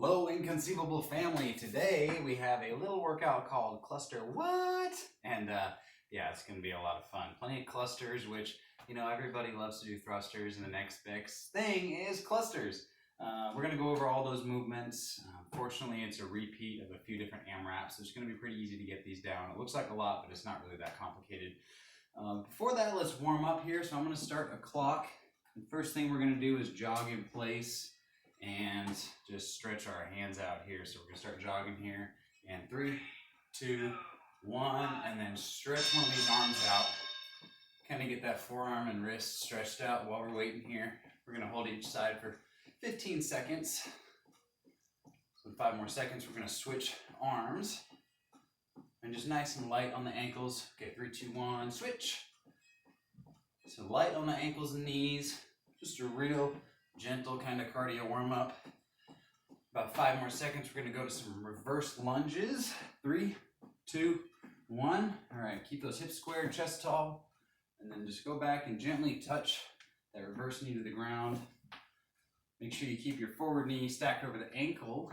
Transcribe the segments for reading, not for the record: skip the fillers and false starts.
Hello, inconceivable family. Today we have a little workout called Clusterwhat, and yeah, it's going to be a lot of fun. Plenty of clusters, which, you know, everybody loves to do thrusters, and the next best thing is clusters. We're going to go over all those movements. Fortunately, it's a repeat of a few different AMRAPs, so it's going to be pretty easy to get these down. It looks like a lot, but it's not really that complicated. Before that, let's warm up here. So I'm going to start a clock. The first thing we're going to do is jog in place and just stretch our hands out here. So we're going to start jogging here. And 3, 2, 1, and then stretch one of these arms out. Kind of get that forearm and wrist stretched out while we're waiting here. We're going to hold each side for 15 seconds. So in 5 more seconds, we're going to switch arms. And just nice and light on the ankles. Okay, 3, 2, 1, switch. So light on the ankles and knees. Just a real gentle kind of cardio warm up. About 5 more seconds, we're going to go to some reverse lunges. 3, 2, 1. All right, keep those hips square, chest tall. And then just go back and gently touch that reverse knee to the ground. Make sure you keep your forward knee stacked over the ankle.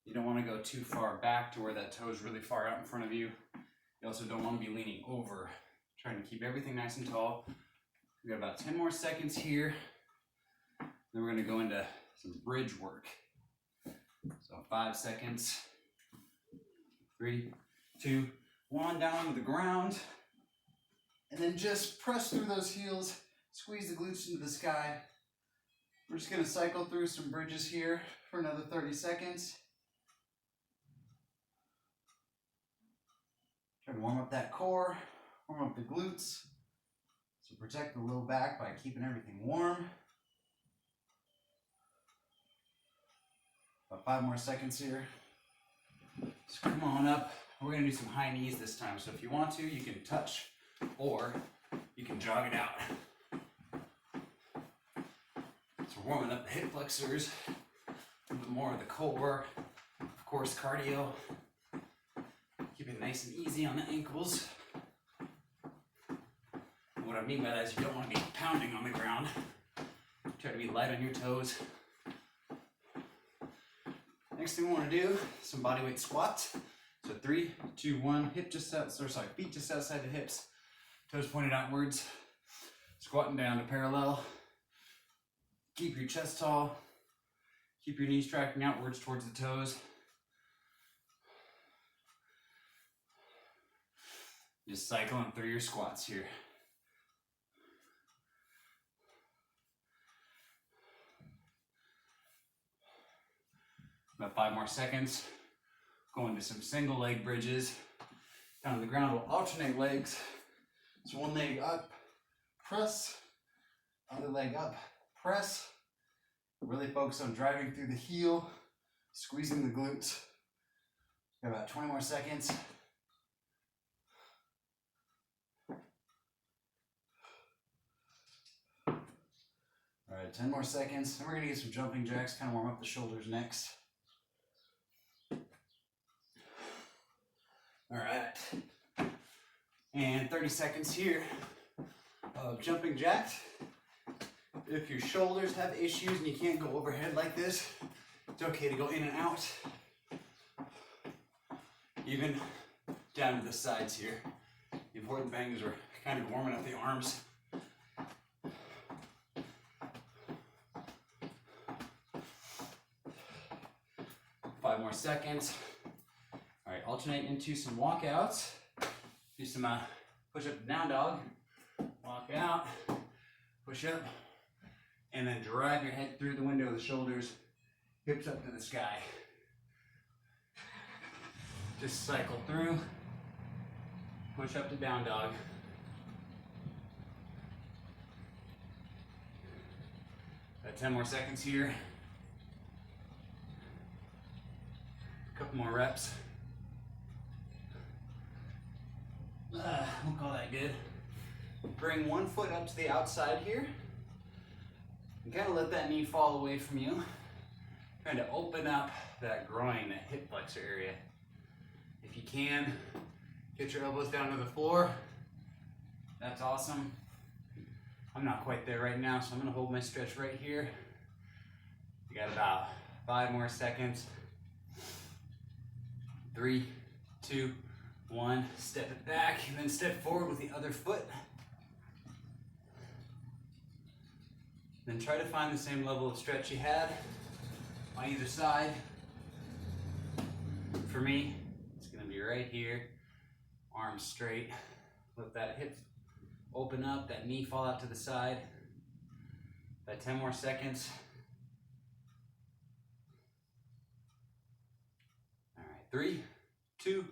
You don't want to go too far back to where that toe is really far out in front of you. You also don't want to be leaning over. Trying to keep everything nice and tall. We got about 10 more seconds here. Then we're going to go into some bridge work. So 5 seconds. 3, 2, 1, down to the ground. And then just press through those heels. Squeeze the glutes into the sky. We're just going to cycle through some bridges here for another 30 seconds. Try to warm up that core, warm up the glutes. So protect the low back by keeping everything warm. About 5 more seconds here. So come on up. We're going to do some high knees this time. So if you want to, you can touch or you can jog it out. So we're warming up the hip flexors, a little bit more of the core, of course cardio. Keep it nice and easy on the ankles. And what I mean by that is you don't want to be pounding on the ground. Try to be light on your toes. Next thing we want to do, some bodyweight squats. So 3, 2, 1, feet just outside the hips, toes pointed outwards, squatting down to parallel. Keep your chest tall, keep your knees tracking outwards towards the toes. Just cycling through your squats here. About 5 more seconds. Go into some single leg bridges. Down to the ground, we'll alternate legs. So one leg up, press. Other leg up, press. Really focus on driving through the heel, squeezing the glutes. Got about 20 more seconds. All right, 10 more seconds. Then we're gonna get some jumping jacks, kind of warm up the shoulders next. All right, and 30 seconds here of jumping jacks. If your shoulders have issues and you can't go overhead like this, it's okay to go in and out. Even down to the sides here. The important thing is we're kind of warming up the arms. Five more seconds. All right, alternate into some walkouts. Do some push up, down dog. Walk out, push up, and then drive your head through the window of the shoulders, hips up to the sky. Just cycle through, push up to down dog. Got 10 more seconds here. A couple more reps. Won't call that good. Bring one foot up to the outside here. And kind of let that knee fall away from you. Trying to open up that groin, that hip flexor area. If you can, get your elbows down to the floor. That's awesome. I'm not quite there right now, so I'm gonna hold my stretch right here. We got about 5 more seconds. 3, 2, 1. Step it back and then step forward with the other foot. Then try to find the same level of stretch you had on either side. For me, it's gonna be right here, arms straight. Let that hip open up, that knee fall out to the side. About 10 more seconds. All right, 3, 2,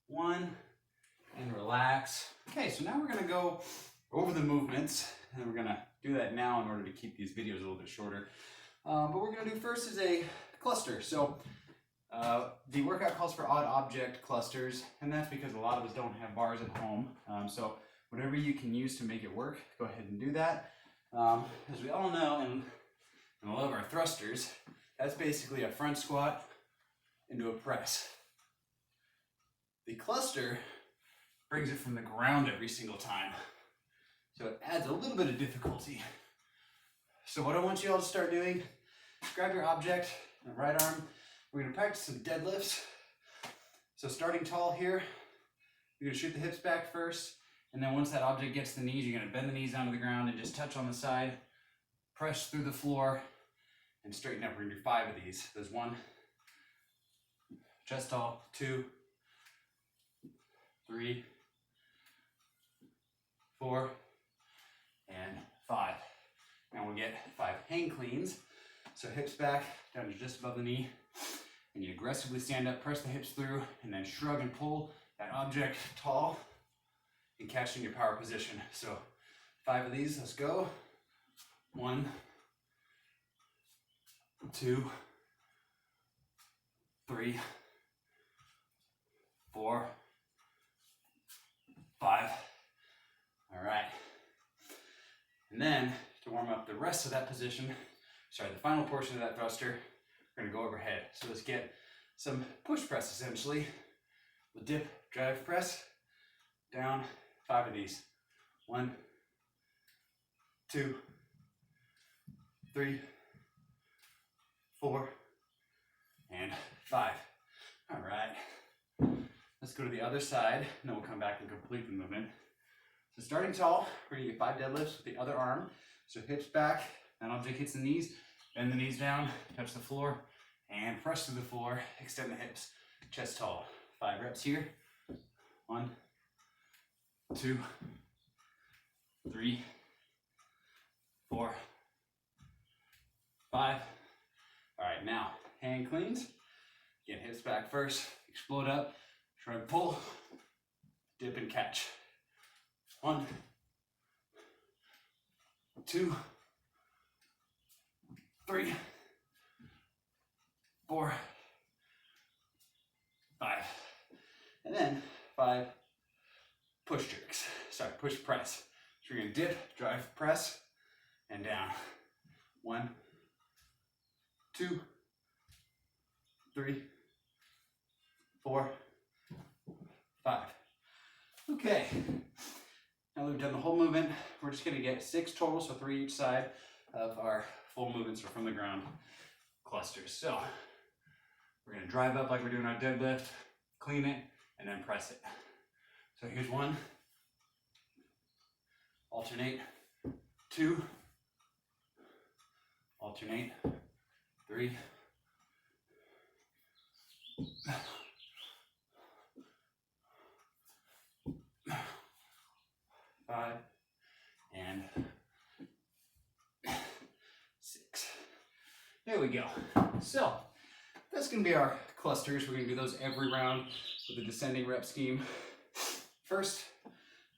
1, and relax. Okay, so now we're gonna go over the movements, and we're gonna do that now in order to keep these videos a little bit shorter. But what we're gonna do first is a cluster. So the workout calls for odd object clusters, and that's because a lot of us don't have bars at home. So whatever you can use to make it work, go ahead and do that. As we all know, and I love our thrusters, that's basically a front squat into a press. The cluster brings it from the ground every single time. So it adds a little bit of difficulty. So what I want you all to start doing, grab your object, right arm. We're gonna practice some deadlifts. So starting tall here, you're gonna shoot the hips back first, and then once that object gets to the knees, you're gonna bend the knees down to the ground and just touch on the side, press through the floor, and straighten up. We're gonna do 5 of these. There's 1, chest tall, 2, 3, 4, and 5. Now we'll get 5 hang cleans. So hips back down to just above the knee, and you aggressively stand up, press the hips through, and then shrug and pull that object tall and catch in your power position. So 5 of these, let's go. 1, 2, 3, 4, 5. All right. And then to warm up the rest of that position, the final portion of that thruster, we're gonna go overhead. So let's get some push press essentially. We'll dip, drive, press, down, 5 of these. 1, 2, 3, 4, and 5. All right. Let's go to the other side, and then we'll come back and complete the movement. So starting tall, we're gonna get 5 deadlifts with the other arm. So hips back, that object hits the knees, bend the knees down, touch the floor, and press through the floor, extend the hips, chest tall. 5 reps here. 1, 2, 3, 4, 5. All right, now hang cleans. Again, hips back first, explode up, shrug, pull, dip and catch. 1, 2, 3, 4, 5. And then 5 push jerks. Push press. So you're gonna dip, drive, press, and down. 1, 2, 3, 4, 5. Okay. Now that we've done the whole movement, we're just gonna get 6 total, so 3 each side of our full movements or from the ground clusters. So we're gonna drive up like we're doing our deadlift, clean it, and then press it. So here's 1, alternate, 2, alternate, 3, 5, and 6. There we go. So that's going to be our clusters. We're going to do those every round with the descending rep scheme. First,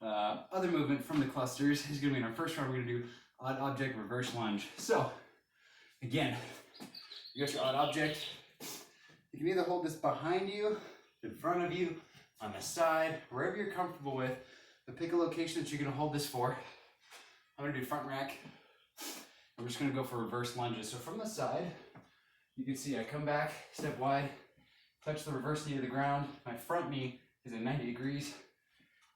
other movement from the clusters is going to be in our first round. We're going to do odd object reverse lunge. So again, you got your odd object. You can either hold this behind you, in front of you, on the side, wherever you're comfortable with. But pick a location that you're going to hold this for. I'm going to do front rack. I'm just going to go for reverse lunges. So from the side, you can see I come back, step wide, touch the reverse knee to the ground. My front knee is at 90 degrees.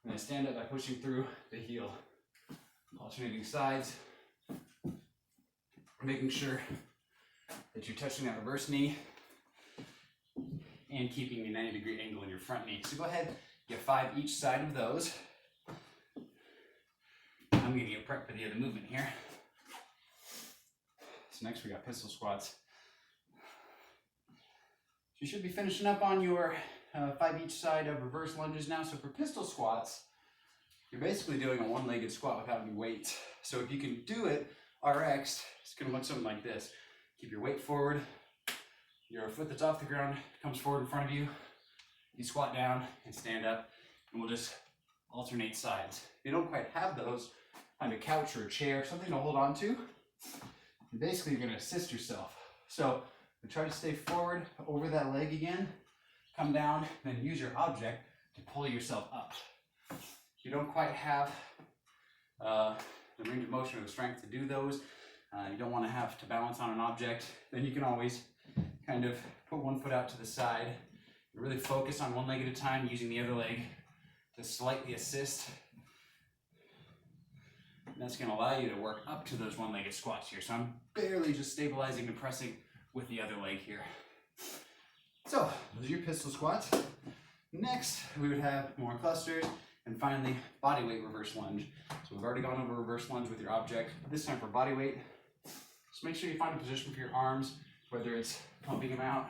And I stand up by pushing through the heel. Alternating sides. Making sure that you're touching that reverse knee and keeping the 90-degree angle in your front knee. So go ahead, get 5 each side of those. I'm going to get prep for the other movement here. So next we got pistol squats. So you should be finishing up on your 5 each side of reverse lunges now. So for pistol squats, you're basically doing a one-legged squat without any weight. So if you can do it RX, it's going to look something like this. Keep your weight forward. Your foot that's off the ground comes forward in front of you. You squat down and stand up, and we'll just alternate sides. If you don't quite have those, find a couch or a chair, something to hold on to. And basically, you're going to assist yourself. So try to stay forward over that leg again. Come down, then use your object to pull yourself up. If you don't quite have the range of motion or the strength to do those, you don't want to have to balance on an object, then you can always kind of put one foot out to the side. Really focus on one leg at a time, using the other leg to slightly assist. And that's going to allow you to work up to those one-legged squats here. So I'm barely just stabilizing and pressing with the other leg here. So those are your pistol squats. Next, we would have more clusters, and finally, body weight reverse lunge. So we've already gone over reverse lunge with your object. This time for body weight, just make sure you find a position for your arms, whether it's pumping them out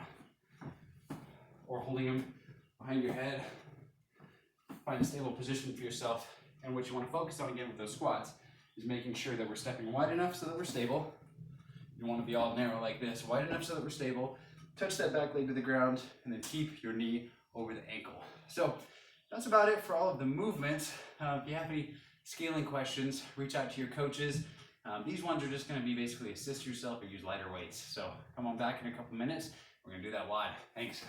or holding them behind your head. Find a stable position for yourself. And what you want to focus on again with those squats is making sure that we're stepping wide enough so that we're stable. You don't want to be all narrow like this. Wide enough so that we're stable. Touch that back leg to the ground, and then keep your knee over the ankle. So that's about it for all of the movements. If you have any scaling questions, reach out to your coaches. These ones are just going to be basically assist yourself or use lighter weights. So come on back in a couple minutes. We're going to do that wide. Thanks.